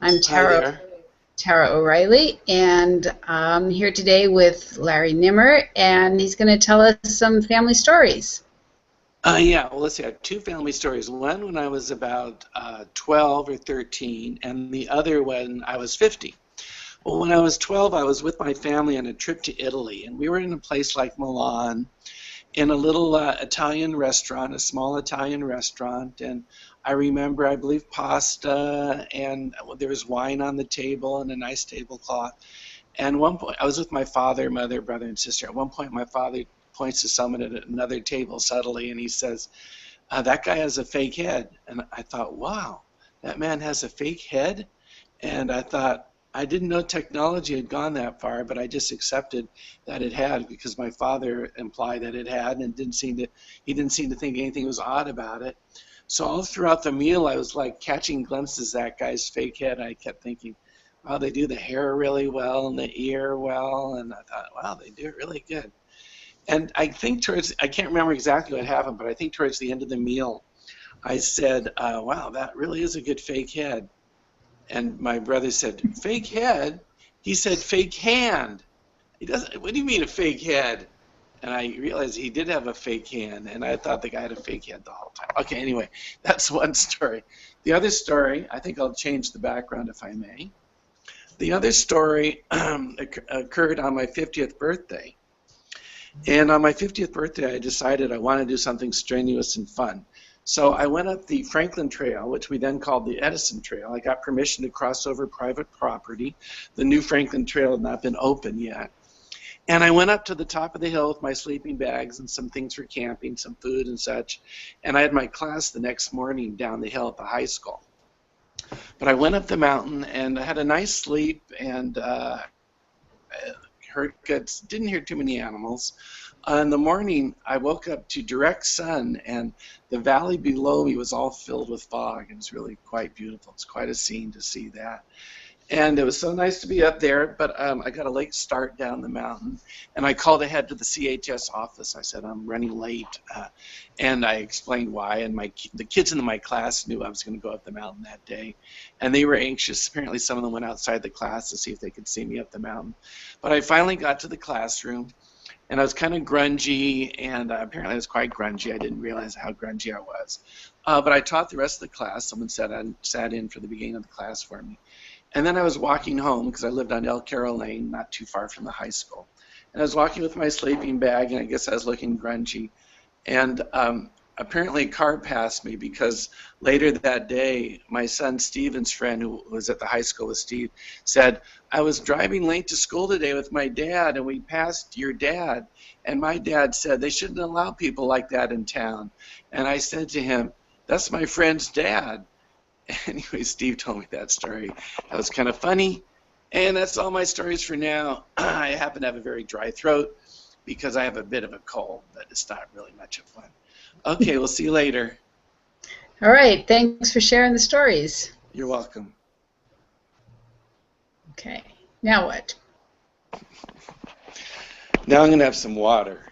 I'm Hi there. Tara O'Reilly, and I'm here today with Larry Nimmer, and he's going to tell us some family stories. Yeah, well, let's see. I have two family stories. One when I was about 12 or 13, and the other when I was 50. Well, when I was 12, I was with my family on a trip to Italy, and we were in a place like Milan in a little Italian restaurant, a small Italian restaurant. And I remember, I believe, pasta, and there was wine on the table and a nice tablecloth. And one point, I was with my father, mother, brother, and sister. At one point, my father points to someone at another table subtly, and he says, "That guy has a fake head." And I thought, "Wow, that man has a fake head." And I thought, I didn't know technology had gone that far, but I just accepted that it had because my father implied that it had, and he didn't seem to think anything was odd about it. So all throughout the meal, I was like catching glimpses of that guy's fake head. I kept thinking, wow, they do the hair really well and the ear well. And I thought, wow, they do it really good. And I think I can't remember exactly what happened, but I think towards the end of the meal, I said, wow, that really is a good fake head. And my brother said, fake head? He said, fake hand. He doesn't, what do you mean a fake head? And I realized he did have a fake hand, and I thought the guy had a fake head the whole time. Okay, anyway, that's one story. The other story, I think I'll change the background if I may. The other story occurred on my 50th birthday. And on my 50th birthday, I decided I wanted to do something strenuous and fun. So I went up the Franklin Trail, which we then called the Edison Trail. I got permission to cross over private property. The new Franklin Trail had not been open yet. And I went up to the top of the hill with my sleeping bags and some things for camping, some food and such. And I had my class the next morning down the hill at the high school. But I went up the mountain and I had a nice sleep and heard good, didn't hear too many animals. In the morning, I woke up to direct sun, and the valley below me was all filled with fog. It was really quite beautiful. It's quite a scene to see that. And it was so nice to be up there, but I got a late start down the mountain, and I called ahead to the CHS office. I said, I'm running late, and I explained why, and the kids in my class knew I was going to go up the mountain that day, and they were anxious. Apparently some of them went outside the class to see if they could see me up the mountain. But I finally got to the classroom, and I was kind of grungy, and apparently I was quite grungy. I didn't realize how grungy I was. But I taught the rest of the class. Someone sat in for the beginning of the class for me. And then I was walking home because I lived on El Carroll Lane, not too far from the high school. And I was walking with my sleeping bag, and I guess I was looking grungy. And apparently a car passed me because later that day, my son Steven's friend, who was at the high school with Steve, said, I was driving late to school today with my dad, and we passed your dad. And my dad said they shouldn't allow people like that in town. And I said to him, that's my friend's dad. Anyway, Steve told me that story. That was kind of funny. And that's all my stories for now. I happen to have a very dry throat because I have a bit of a cold, but it's not really much of fun. Okay, we'll see you later. All right, thanks for sharing the stories. You're welcome. Okay, now what? Now I'm going to have some water.